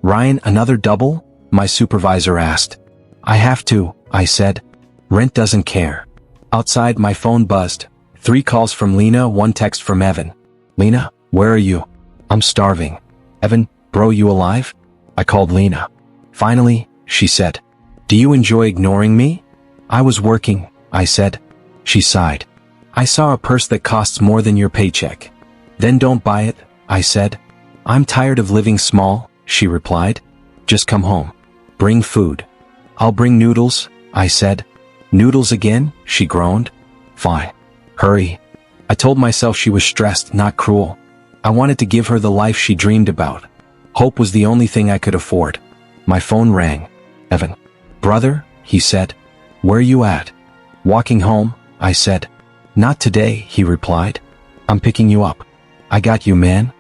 Ryan, another double? My supervisor asked. I have to, I said. Rent doesn't care. Outside, my phone buzzed. 3 calls from Lena, 1 text from Evan. Lena, where are you? I'm starving. Evan, bro, you alive? I called Lena. Finally, she said. Do you enjoy ignoring me? I was working, I said. She sighed. I saw a purse that costs more than your paycheck. Then don't buy it, I said. I'm tired of living small, she replied. Just come home. Bring food. I'll bring noodles, I said. Noodles again, she groaned. Fine. Hurry. I told myself she was stressed, not cruel. I wanted to give her the life she dreamed about. Hope was the only thing I could afford. My phone rang. Evan. Brother, he said. Where you at? Walking home, I said. Not today, he replied. I'm picking you up. I got you, man.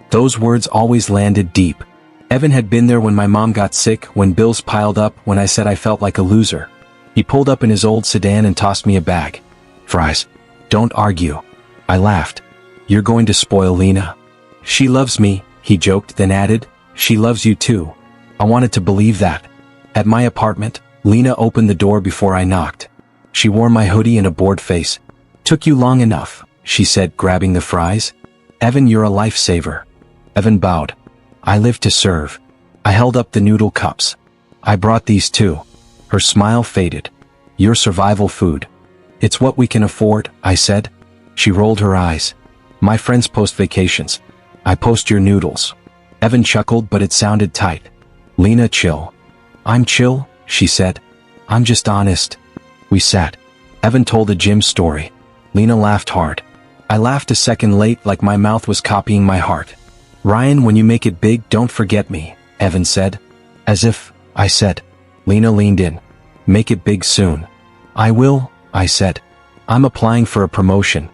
Those words always landed deep. Evan had been there when my mom got sick, when bills piled up, when I said I felt like a loser. He pulled up in his old sedan and tossed me a bag. Fries. Don't argue. I laughed. You're going to spoil Lena. She loves me, he joked, then added, she loves you too. I wanted to believe that. At my apartment, Lena opened the door before I knocked. She wore my hoodie and a bored face. Took you long enough, she said, grabbing the fries. Evan, you're a lifesaver. Evan bowed. I live to serve. I held up the noodle cups. I brought these too. Her smile faded. Your survival food. It's what we can afford, I said. She rolled her eyes. My friends post vacations. I post your noodles. Evan chuckled, but it sounded tight. Lena, chill. I'm chill, she said. I'm just honest. We sat. Evan told a gym story. Lena laughed hard. I laughed a second late, like my mouth was copying my heart. Ryan, when you make it big, don't forget me, Evan said. As if, I said. Lena leaned in. Make it big soon. I will, I said. I'm applying for a promotion.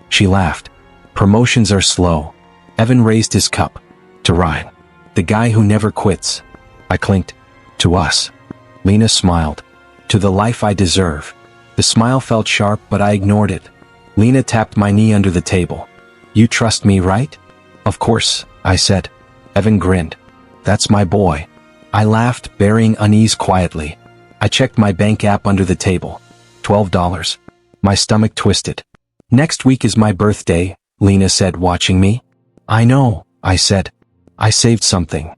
She laughed. Promotions are slow. Evan raised his cup. To Ryan. The guy who never quits. I clinked. To us. Lena smiled. To the life I deserve. The smile felt sharp, but I ignored it. Lena tapped my knee under the table. You trust me, right? Of course, I said. Evan grinned. That's my boy. I laughed, burying unease quietly. I checked my bank app under the table. $12. My stomach twisted. Next week is my birthday, Lena said, watching me. I know, I said. I saved something.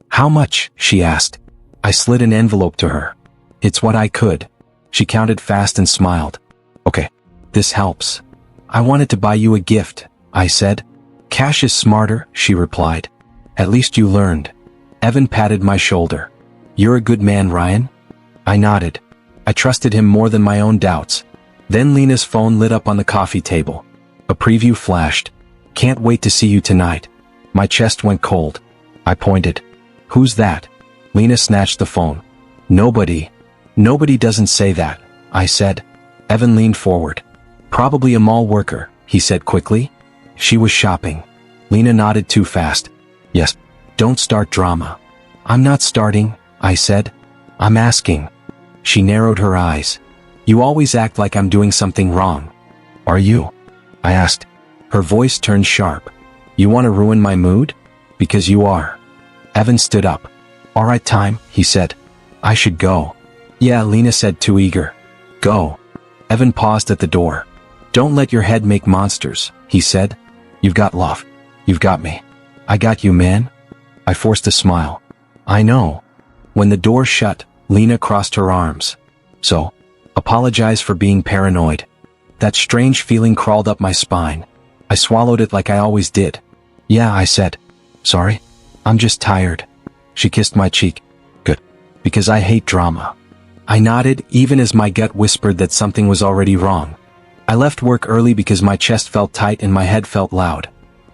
How much? She asked. I slid an envelope to her. It's what I could. She counted fast and smiled. Okay, this helps. I wanted to buy you a gift, I said. Cash is smarter, she replied. At least you learned. Evan patted my shoulder. You're a good man, Ryan. I nodded. I trusted him more than my own doubts. Then Lena's phone lit up on the coffee table. A preview flashed. Can't wait to see you tonight. My chest went cold. I pointed. Who's that? Lena snatched the phone. Nobody. Nobody doesn't say that, I said. Evan leaned forward. Probably a mall worker, he said quickly. She was shopping. Lena nodded too fast. Yes. Don't start drama. I'm not starting, I said. I'm asking. She narrowed her eyes. You always act like I'm doing something wrong. Are you? I asked. Her voice turned sharp. You want to ruin my mood? Because you are. Evan stood up. All right, time, he said. I should go. Yeah, Lena said, too eager. Go. Evan paused at the door. Don't let your head make monsters, he said. You've got love. You've got me. I got you, man. I forced a smile. I know. When the door shut, Lena crossed her arms. So, apologize for being paranoid. That strange feeling crawled up my spine. I swallowed it like I always did. Yeah, I said. Sorry. I'm just tired. She kissed my cheek. Good. Because I hate drama. I nodded, even as my gut whispered that something was already wrong. I left work early because my chest felt tight and my head felt loud.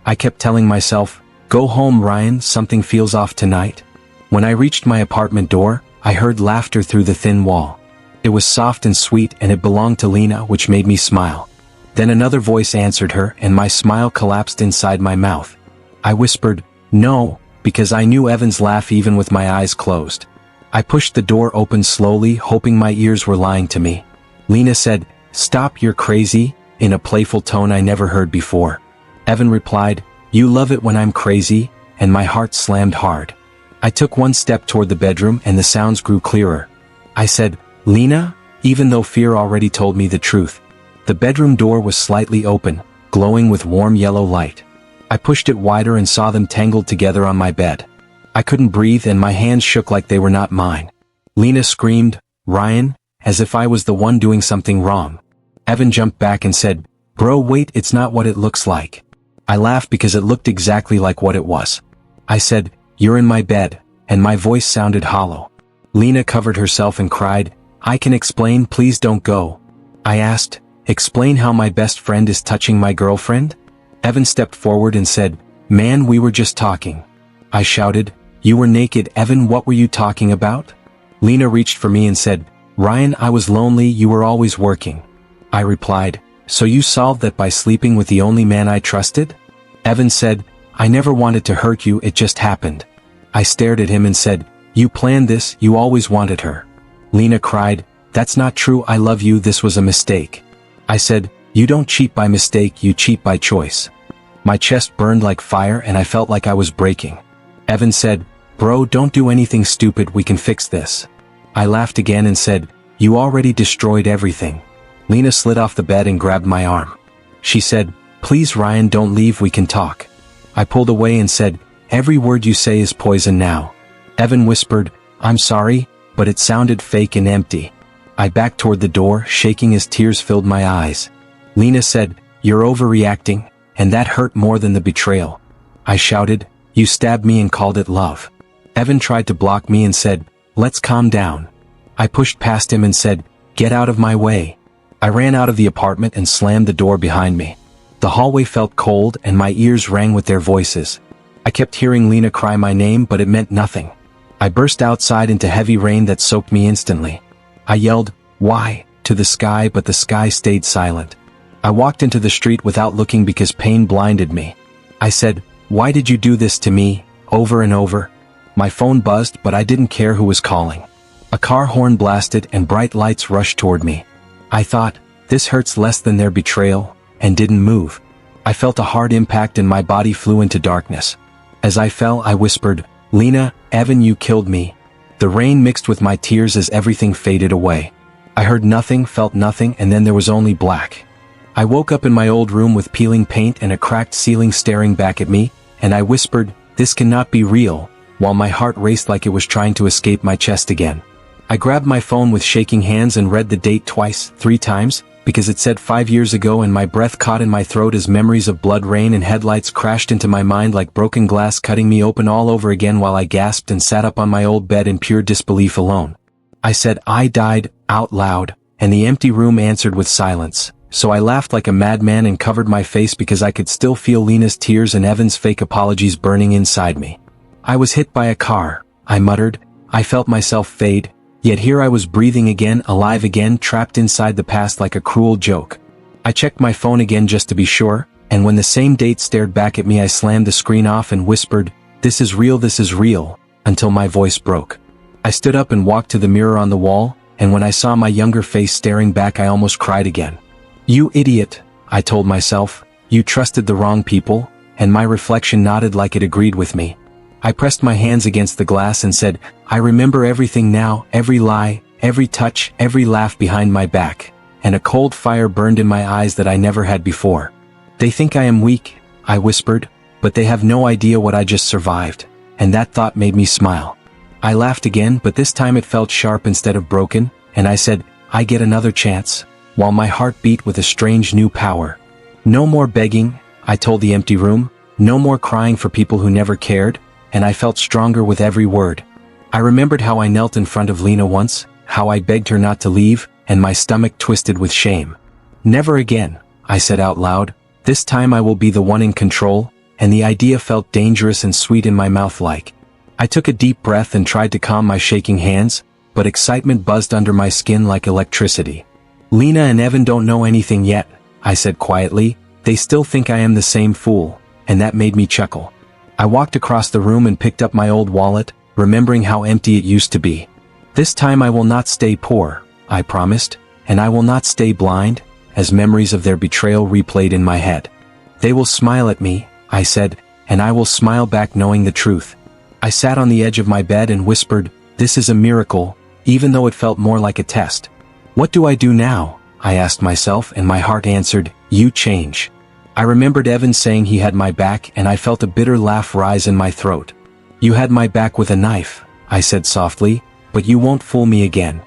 I kept telling myself, go home, Ryan, something feels off tonight. When I reached my apartment door, I heard laughter through the thin wall. It was soft and sweet, and it belonged to Lena, which made me smile. Then another voice answered her, and my smile collapsed inside my mouth. I whispered, no, because I knew Evan's laugh even with my eyes closed. I pushed the door open slowly, hoping my ears were lying to me. Lena said, stop, you're crazy, in a playful tone I never heard before. Evan replied, you love it when I'm crazy, and my heart slammed hard. I took one step toward the bedroom and the sounds grew clearer. I said, "Lena?" even though fear already told me the truth. The bedroom door was slightly open, glowing with warm yellow light. I pushed it wider and saw them tangled together on my bed. I couldn't breathe and my hands shook like they were not mine. Lena screamed, "Ryan," as if I was the one doing something wrong. Evan jumped back and said, "Bro, wait, it's not what it looks like." I laughed because it looked exactly like what it was. I said, "You're in my bed," and my voice sounded hollow. Lena covered herself and cried, "I can explain, please don't go." I asked, "Explain how my best friend is touching my girlfriend?" Evan stepped forward and said, "Man, we were just talking." I shouted, "You were naked, Evan, what were you talking about?" Lena reached for me and said, "Ryan, I was lonely, you were always working." I replied, "So you solved that by sleeping with the only man I trusted?" Evan said, "I never wanted to hurt you, it just happened." I stared at him and said, "You planned this, you always wanted her." Lena cried, "That's not true, I love you, this was a mistake." I said, "You don't cheat by mistake, you cheat by choice." My chest burned like fire and I felt like I was breaking. Evan said, "Bro, don't do anything stupid, we can fix this." I laughed again and said, "You already destroyed everything." Lena slid off the bed and grabbed my arm. She said, "Please Ryan, don't leave, we can talk." I pulled away and said, "Every word you say is poison now." Evan whispered, "I'm sorry," but it sounded fake and empty. I backed toward the door, shaking as tears filled my eyes. Lena said, "You're overreacting," and that hurt more than the betrayal. I shouted, "You stabbed me and called it love." Evan tried to block me and said, "Let's calm down." I pushed past him and said, "Get out of my way." I ran out of the apartment and slammed the door behind me. The hallway felt cold and my ears rang with their voices. I kept hearing Lena cry my name, but it meant nothing. I burst outside into heavy rain that soaked me instantly. I yelled, "Why?" to the sky, but the sky stayed silent. I walked into the street without looking because pain blinded me. I said, "Why did you do this to me?" over and over. My phone buzzed, but I didn't care who was calling. A car horn blasted and bright lights rushed toward me. I thought, this hurts less than their betrayal, and didn't move. I felt a hard impact and my body flew into darkness. As I fell, I whispered, "Lena, Evan, you killed me." The rain mixed with my tears as everything faded away. I heard nothing, felt nothing, and then there was only black. I woke up in my old room with peeling paint and a cracked ceiling staring back at me, and I whispered, "This cannot be real," while my heart raced like it was trying to escape my chest again. I grabbed my phone with shaking hands and read the date twice, 3 times, because it said 5 years ago, and my breath caught in my throat as memories of blood rain and headlights crashed into my mind like broken glass, cutting me open all over again while I gasped and sat up on my old bed in pure disbelief alone. I said, "I died," out loud, and the empty room answered with silence. So I laughed like a madman and covered my face because I could still feel Lena's tears and Evan's fake apologies burning inside me. "I was hit by a car," I muttered. I felt myself fade. Yet here I was breathing again, alive again, trapped inside the past like a cruel joke. I checked my phone again just to be sure, and when the same date stared back at me I slammed the screen off and whispered, this is real," until my voice broke. I stood up and walked to the mirror on the wall, and when I saw my younger face staring back I almost cried again. "You idiot," I told myself, "you trusted the wrong people," and my reflection nodded like it agreed with me. I pressed my hands against the glass and said, "I remember everything now, every lie, every touch, every laugh behind my back," and a cold fire burned in my eyes that I never had before. "They think I am weak," I whispered, "but they have no idea what I just survived," and that thought made me smile. I laughed again, but this time it felt sharp instead of broken, and I said, "I get another chance," while my heart beat with a strange new power. "No more begging," I told the empty room, "no more crying for people who never cared," and I felt stronger with every word. I remembered how I knelt in front of Lena once, how I begged her not to leave, and my stomach twisted with shame. "Never again," I said out loud. "This time I will be the one in control," and the idea felt dangerous and sweet in my mouth like. I took a deep breath and tried to calm my shaking hands, but excitement buzzed under my skin like electricity. "Lena and Evan don't know anything yet," I said quietly. "They still think I am the same fool," and that made me chuckle. I walked across the room and picked up my old wallet, remembering how empty it used to be. "This time I will not stay poor," I promised, "and I will not stay blind," as memories of their betrayal replayed in my head. "They will smile at me," I said, "and I will smile back knowing the truth." I sat on the edge of my bed and whispered, "This is a miracle," even though it felt more like a test. "What do I do now?" I asked myself, and my heart answered, "You change." I remembered Evan saying he had my back, and I felt a bitter laugh rise in my throat. "You had my back with a knife," I said softly, "but you won't fool me again."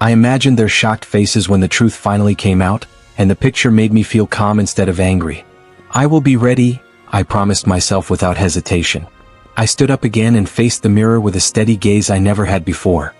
I imagined their shocked faces when the truth finally came out, and the picture made me feel calm instead of angry. "I will be ready," I promised myself without hesitation. I stood up again and faced the mirror with a steady gaze I never had before.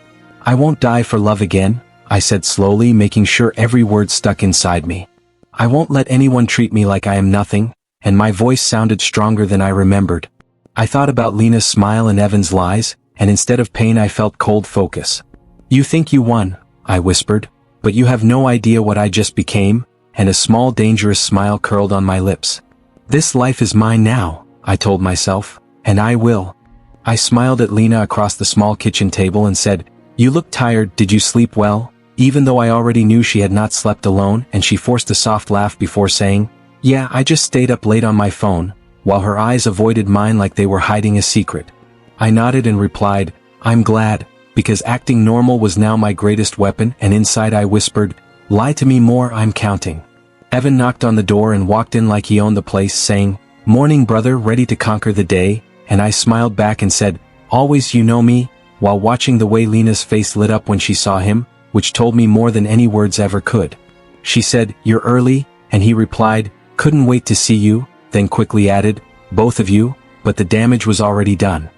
"I won't die for love again," I said slowly, making sure every word stuck inside me. "I won't let anyone treat me like I am nothing," and my voice sounded stronger than I remembered. I thought about Lena's smile and Evan's lies, and instead of pain I felt cold focus. "You think you won," I whispered, "but you have no idea what I just became," and a small dangerous smile curled on my lips. "This life is mine now," I told myself, "and I will." I smiled at Lena across the small kitchen table and said, "You look tired, did you sleep well?" Even though I already knew she had not slept alone, and she forced a soft laugh before saying, "Yeah, I just stayed up late on my phone," while her eyes avoided mine like they were hiding a secret. I nodded and replied, "I'm glad," because acting normal was now my greatest weapon, and inside I whispered, "Lie to me more, I'm counting." Evan knocked on the door and walked in like he owned the place, saying, "Morning, brother, ready to conquer the day?" And I smiled back and said, "Always, you know me," while watching the way Lena's face lit up when she saw him, which told me more than any words ever could. She said, "You're early," and he replied, "Couldn't wait to see you," then quickly added, "Both of you," but the damage was already done.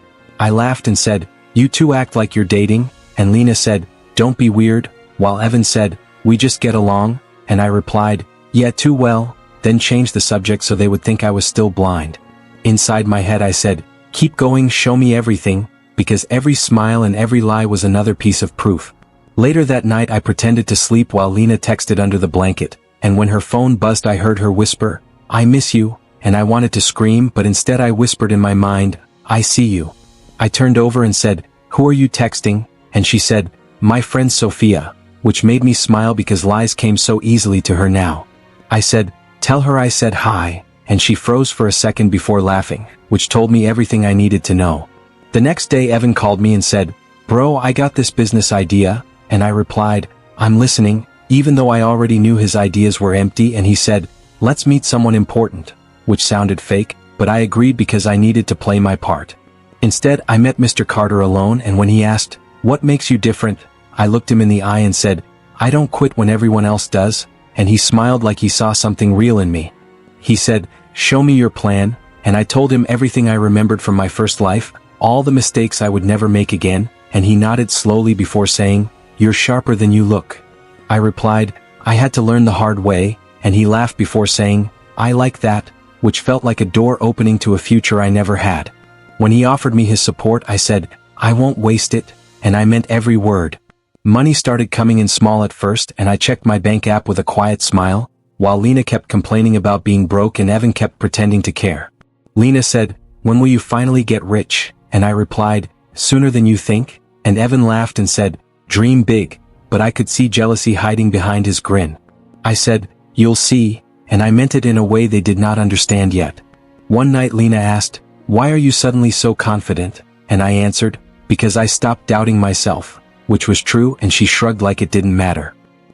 I laughed and said, "You two act like you're dating," and Lena said, "Don't be weird," while Evan said, "We just get along," and I replied, "Yeah, too well," then changed the subject so they would think I was still blind. Inside my head I said, "Keep going, show me everything," because every smile and every lie was another piece of proof. Later that night I pretended to sleep while Lena texted under the blanket, and when her phone buzzed I heard her whisper, "I miss you," and I wanted to scream, but instead I whispered in my mind, "I see you." I turned over and said, "Who are you texting?" And she said, "My friend Sophia," which made me smile because lies came so easily to her now. I said, "Tell her I said hi," and she froze for a second before laughing, which told me everything I needed to know. The next day Evan called me and said, "Bro, I got this business idea," and I replied, "I'm listening," even though I already knew his ideas were empty, and he said, "Let's meet someone important," which sounded fake, but I agreed because I needed to play my part. Instead, I met Mr. Carter alone, and when he asked, "What makes you different?" I looked him in the eye and said, "I don't quit when everyone else does," and he smiled like he saw something real in me. He said, "Show me your plan," and I told him everything I remembered from my first life, all the mistakes I would never make again, and he nodded slowly before saying, "You're sharper than you look." I replied, "I had to learn the hard way," and he laughed before saying, "I like that," which felt like a door opening to a future I never had. When he offered me his support, I said, "I won't waste it," and I meant every word. Money started coming in small at first, and I checked my bank app with a quiet smile, while Lena kept complaining about being broke and Evan kept pretending to care. Lena said, "When will you finally get rich?" And I replied, "Sooner than you think," and Evan laughed and said, "Dream big," but I could see jealousy hiding behind his grin. I said, "You'll see," and I meant it in a way they did not understand yet. One night Lena asked, "Why are you suddenly so confident?" And I answered, "Because I stopped doubting myself," which was true, and she shrugged like it didn't matter.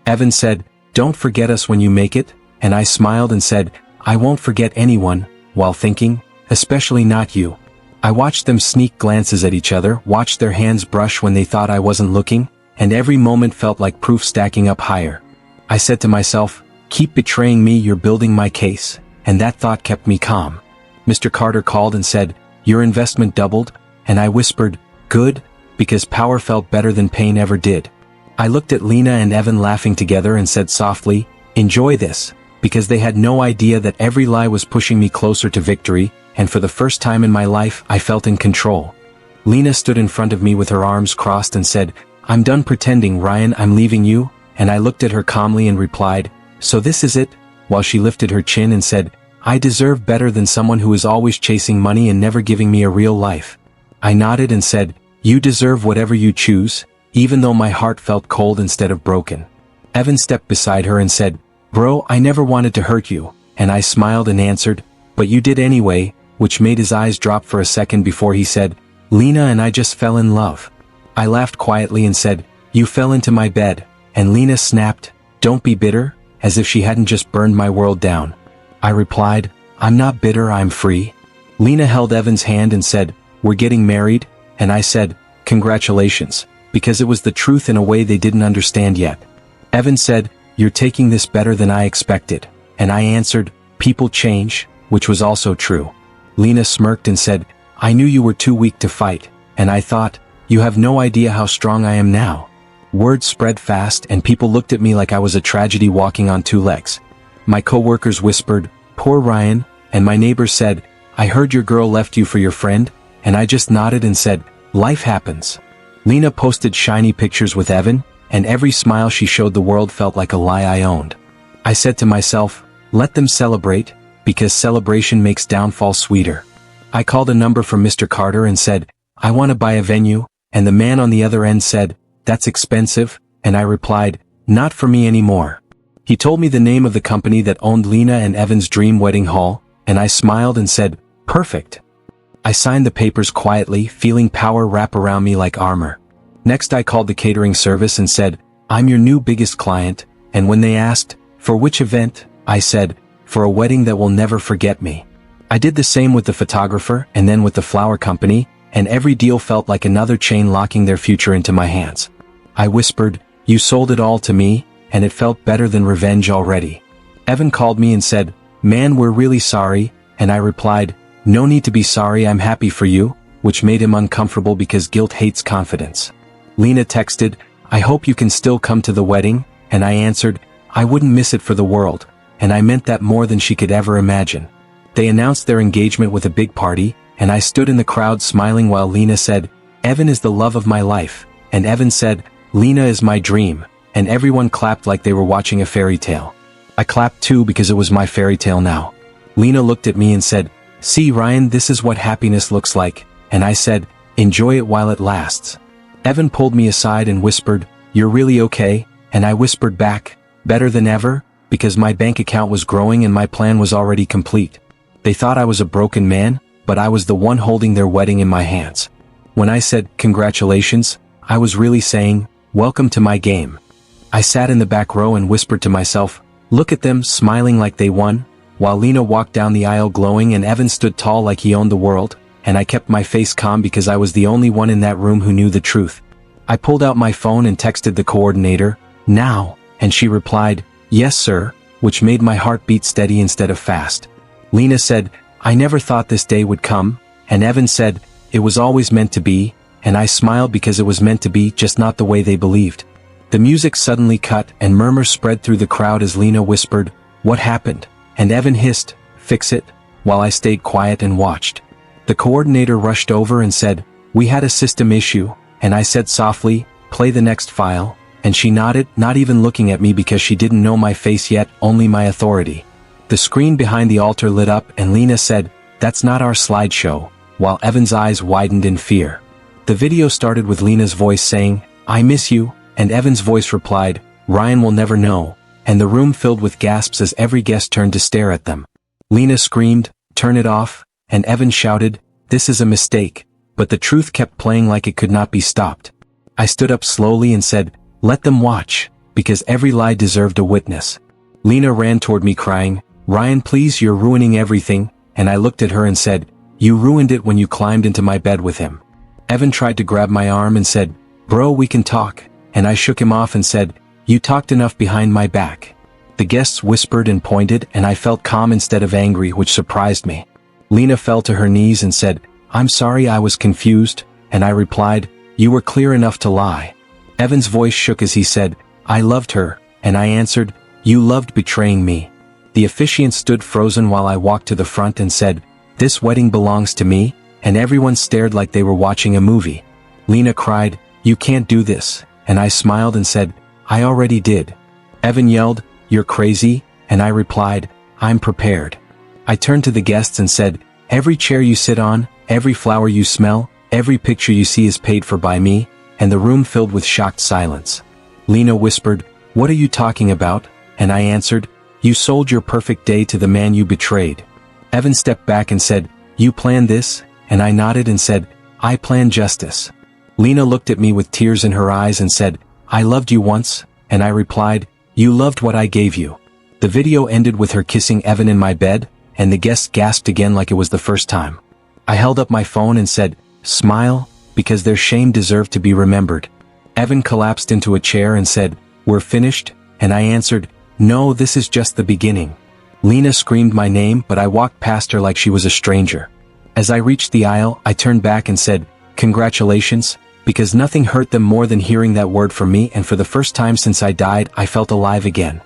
Evan said, "Don't forget us when you make it," and I smiled and said, "I won't forget anyone," while thinking, "Especially not you." I watched them sneak glances at each other, watched their hands brush when they thought I wasn't looking, and every moment felt like proof stacking up higher. I said to myself, "Keep betraying me, you're building my case," and that thought kept me calm. Mr. Carter called and said, "Your investment doubled," and I whispered, "Good," because power felt better than pain ever did. I looked at Lena and Evan laughing together and said softly, "Enjoy this," because they had no idea that every lie was pushing me closer to victory, and for the first time in my life I felt in control. Lena stood in front of me with her arms crossed and said, "I'm done pretending, Ryan, I'm leaving you," and I looked at her calmly and replied, "So this is it?" while she lifted her chin and said, "I deserve better than someone who is always chasing money and never giving me a real life." I nodded and said, "You deserve whatever you choose," even though my heart felt cold instead of broken. Evan stepped beside her and said, "Bro, I never wanted to hurt you," and I smiled and answered, "But you did anyway," which made his eyes drop for a second before he said, Lena and I just fell in love. I laughed quietly and said, you fell into my bed, and Lena snapped, don't be bitter, as if she hadn't just burned my world down. I replied, I'm not bitter, I'm free. Lena held Evan's hand and said, we're getting married, and I said, congratulations, because it was the truth in a way they didn't understand yet. Evan said, you're taking this better than I expected, and I answered, people change, which was also true. Lena smirked and said, I knew you were too weak to fight, and I thought, you have no idea how strong I am now. Word spread fast and people looked at me like I was a tragedy walking on two legs. My co-workers whispered, poor Ryan, and my neighbor said, I heard your girl left you for your friend, and I just nodded and said, life happens. Lena posted shiny pictures with Evan, and every smile she showed the world felt like a lie I owned. I said to myself, let them celebrate, because celebration makes downfall sweeter. I called a number from Mr. Carter and said, I want to buy a venue, and the man on the other end said, that's expensive, and I replied, not for me anymore. He told me the name of the company that owned Lena and Evan's dream wedding hall, and I smiled and said, perfect. I signed the papers quietly, feeling power wrap around me like armor. Next I called the catering service and said, I'm your new biggest client, and when they asked, for which event, I said, for a wedding that will never forget me. I did the same with the photographer and then with the flower company, and every deal felt like another chain locking their future into my hands. I whispered, you sold it all to me, and it felt better than revenge already. Evan called me and said, man, we're really sorry, and I replied, no need to be sorry, I'm happy for you, which made him uncomfortable because guilt hates confidence. Lena texted, I hope you can still come to the wedding, and I answered, I wouldn't miss it for the world, and I meant that more than she could ever imagine. They announced their engagement with a big party, and I stood in the crowd smiling while Lena said, Evan is the love of my life, and Evan said, Lena is my dream, and everyone clapped like they were watching a fairy tale. I clapped too because it was my fairy tale now. Lena looked at me and said, see Ryan, this is what happiness looks like, and I said, enjoy it while it lasts. Evan pulled me aside and whispered, you're really okay, and I whispered back, better than ever, because my bank account was growing and my plan was already complete. They thought I was a broken man, but I was the one holding their wedding in my hands. When I said, congratulations, I was really saying, welcome to my game. I sat in the back row and whispered to myself, look at them smiling like they won, while Lena walked down the aisle glowing and Evan stood tall like he owned the world, and I kept my face calm because I was the only one in that room who knew the truth. I pulled out my phone and texted the coordinator, now, and she replied, yes sir, which made my heart beat steady instead of fast. Lena said, I never thought this day would come, and Evan said, it was always meant to be, and I smiled because it was meant to be, just not the way they believed. The music suddenly cut and murmurs spread through the crowd as Lena whispered, what happened? And Evan hissed, fix it, while I stayed quiet and watched. The coordinator rushed over and said, we had a system issue, and I said softly, play the next file, and she nodded, not even looking at me because she didn't know my face yet, only my authority. The screen behind the altar lit up and Lena said, that's not our slideshow, while Evan's eyes widened in fear. The video started with Lena's voice saying, I miss you, and Evan's voice replied, Ryan will never know, and the room filled with gasps as every guest turned to stare at them. Lena screamed, turn it off, and Evan shouted, this is a mistake, but the truth kept playing like it could not be stopped. I stood up slowly and said, let them watch, because every lie deserved a witness. Lena ran toward me crying, Ryan please, you're ruining everything, and I looked at her and said, you ruined it when you climbed into my bed with him. Evan tried to grab my arm and said, bro, we can talk, and I shook him off and said, you talked enough behind my back. The guests whispered and pointed and I felt calm instead of angry, which surprised me. Lena fell to her knees and said, I'm sorry, I was confused, and I replied, you were clear enough to lie. Evan's voice shook as he said, I loved her, and I answered, you loved betraying me. The officiant stood frozen while I walked to the front and said, this wedding belongs to me, and everyone stared like they were watching a movie. Lena cried, you can't do this, and I smiled and said, I already did. Evan yelled, you're crazy, and I replied, I'm prepared. I turned to the guests and said, every chair you sit on, every flower you smell, every picture you see is paid for by me, and the room filled with shocked silence. Lena whispered, what are you talking about? And I answered, you sold your perfect day to the man you betrayed. Evan stepped back and said, you planned this? And I nodded and said, I plan justice. Lena looked at me with tears in her eyes and said, I loved you once, and I replied, you loved what I gave you. The video ended with her kissing Evan in my bed, and the guests gasped again like it was the first time. I held up my phone and said, smile, because their shame deserved to be remembered. Evan collapsed into a chair and said, we're finished, and I answered, no, this is just the beginning. Lena screamed my name, but I walked past her like she was a stranger. As I reached the aisle, I turned back and said, congratulations, because nothing hurt them more than hearing that word from me, and for the first time since I died, I felt alive again.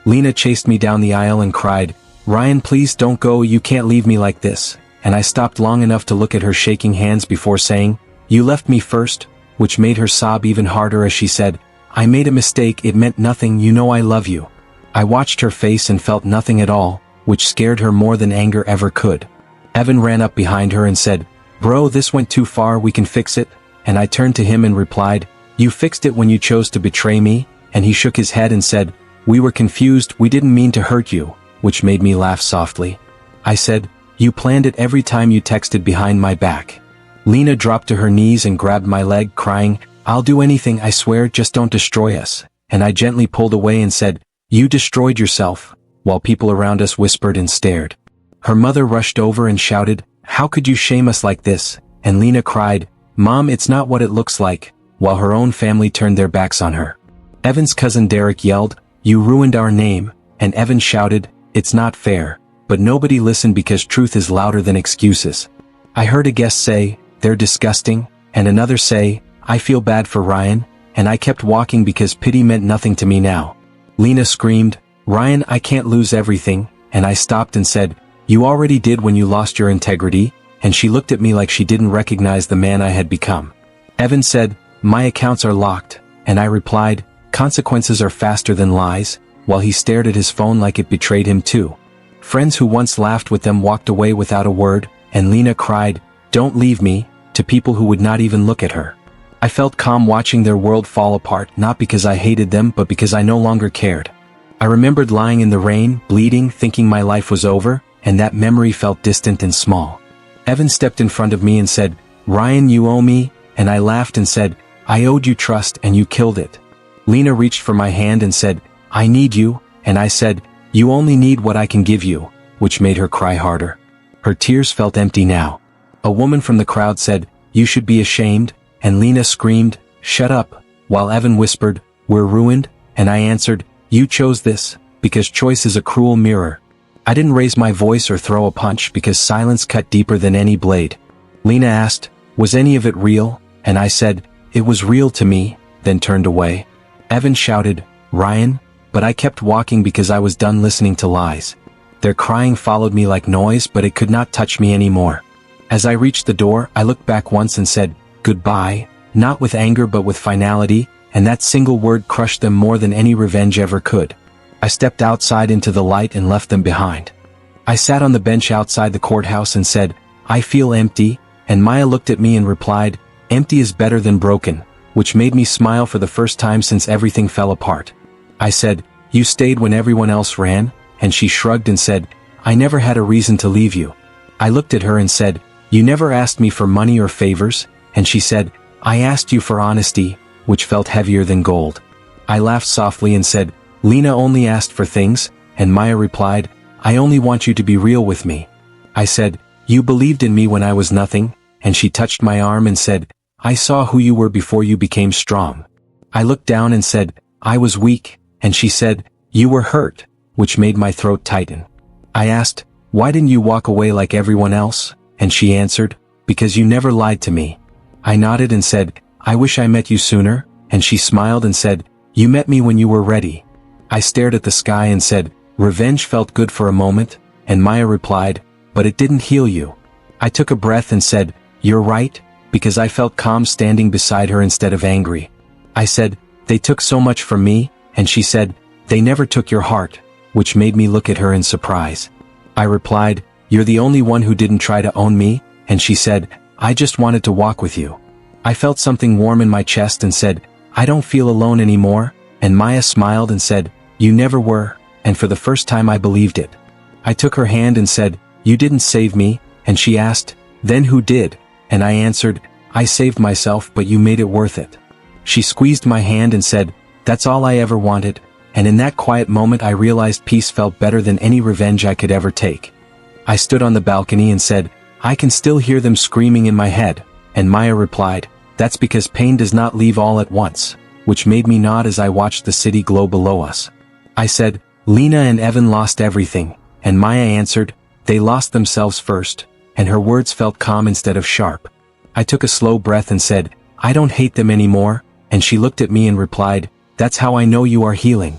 Lena chased me down the aisle and cried, Ryan, please don't go, you can't leave me like this, and I stopped long enough to look at her shaking hands before saying, you left me first, which made her sob even harder as she said, I made a mistake, it meant nothing, you know I love you. I watched her face and felt nothing at all, which scared her more than anger ever could. Evan ran up behind her and said, bro, this went too far, we can fix it, and I turned to him and replied, you fixed it when you chose to betray me, and he shook his head and said, we were confused, we didn't mean to hurt you, which made me laugh softly. I said, you planned it every time you texted behind my back. Lena dropped to her knees and grabbed my leg, crying, I'll do anything, I swear, just don't destroy us, and I gently pulled away and said, you destroyed yourself, while people around us whispered and stared. Her mother rushed over and shouted, how could you shame us like this, and Lena cried, Mom, it's not what it looks like, while her own family turned their backs on her. Evan's cousin Derek yelled, you ruined our name, and Evan shouted, it's not fair, but nobody listened because truth is louder than excuses. I heard a guest say, they're disgusting, and another say, I feel bad for Ryan, and I kept walking because pity meant nothing to me now. Lena screamed, Ryan, I can't lose everything, and I stopped and said, you already did when you lost your integrity, and she looked at me like she didn't recognize the man I had become. Evan said, my accounts are locked, and I replied, consequences are faster than lies, while he stared at his phone like it betrayed him too. Friends who once laughed with them walked away without a word, and Lena cried, don't leave me, to people who would not even look at her. I felt calm watching their world fall apart, not because I hated them but because I no longer cared. I remembered lying in the rain, bleeding, thinking my life was over, and that memory felt distant and small. Evan stepped in front of me and said, Ryan, you owe me, and I laughed and said, I owed you trust and you killed it. Lena reached for my hand and said, I need you, and I said, you only need what I can give you, which made her cry harder. Her tears felt empty now. A woman from the crowd said, you should be ashamed, and Lena screamed, shut up, while Evan whispered, we're ruined, and I answered, you chose this, because choice is a cruel mirror. I didn't raise my voice or throw a punch because silence cut deeper than any blade. Lena asked, was any of it real? And I said, it was real to me, then turned away. Evan shouted, Ryan, but I kept walking because I was done listening to lies. Their crying followed me like noise, but it could not touch me anymore. As I reached the door, I looked back once and said, goodbye, not with anger but with finality, and that single word crushed them more than any revenge ever could. I stepped outside into the light and left them behind. I sat on the bench outside the courthouse and said, I feel empty, and Maya looked at me and replied, empty is better than broken, which made me smile for the first time since everything fell apart. I said, you stayed when everyone else ran, and she shrugged and said, I never had a reason to leave you. I looked at her and said, you never asked me for money or favors, and she said, I asked you for honesty, which felt heavier than gold. I laughed softly and said, Lena only asked for things, and Maya replied, I only want you to be real with me. I said, you believed in me when I was nothing, and she touched my arm and said, I saw who you were before you became strong. I looked down and said, I was weak, and she said, you were hurt, which made my throat tighten. I asked, why didn't you walk away like everyone else? And she answered, because you never lied to me. I nodded and said, I wish I met you sooner, and she smiled and said, you met me when you were ready. I stared at the sky and said, revenge felt good for a moment, and Maya replied, but it didn't heal you. I took a breath and said, you're right, because I felt calm standing beside her instead of angry. I said, they took so much from me, and she said, they never took your heart, which made me look at her in surprise. I replied, you're the only one who didn't try to own me, and she said, I just wanted to walk with you. I felt something warm in my chest and said, I don't feel alone anymore, and Maya smiled and said, you never were, and for the first time I believed it. I took her hand and said, you didn't save me, and she asked, then who did? And I answered, I saved myself, but you made it worth it. She squeezed my hand and said, that's all I ever wanted, and in that quiet moment I realized peace felt better than any revenge I could ever take. I stood on the balcony and said, I can still hear them screaming in my head, and Maya replied, that's because pain does not leave all at once, which made me nod as I watched the city glow below us. I said, Lena and Evan lost everything, and Maya answered, they lost themselves first, and her words felt calm instead of sharp. I took a slow breath and said, I don't hate them anymore, and she looked at me and replied, that's how I know you are healing.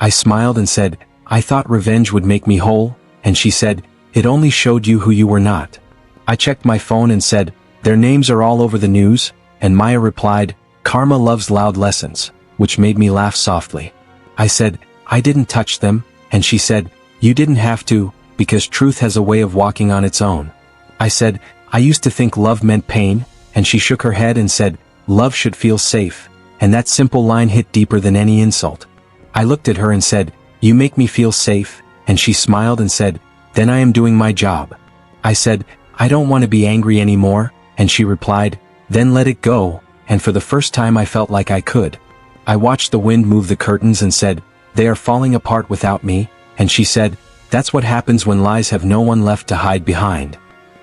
I smiled and said, I thought revenge would make me whole, and she said, it only showed you who you were not. I checked my phone and said, their names are all over the news, and Maya replied, karma loves loud lessons, which made me laugh softly. I said, I didn't touch them, and she said, you didn't have to, because truth has a way of walking on its own. I said, I used to think love meant pain, and she shook her head and said, love should feel safe, and that simple line hit deeper than any insult. I looked at her and said, you make me feel safe, and she smiled and said, then I am doing my job. I said, I don't want to be angry anymore, and she replied, then let it go, and for the first time I felt like I could. I watched the wind move the curtains and said, they are falling apart without me, and she said, that's what happens when lies have no one left to hide behind.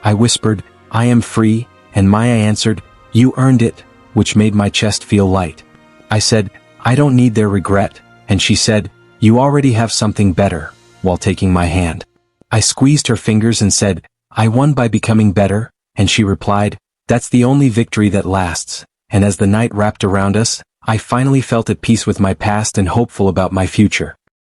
I whispered, I am free, and Maya answered, you earned it, which made my chest feel light. I said, I don't need their regret, and she said, you already have something better, while taking my hand. I squeezed her fingers and said, I won by becoming better, and she replied, that's the only victory that lasts, and as the night wrapped around us, I finally felt at peace with my past and hopeful about my future.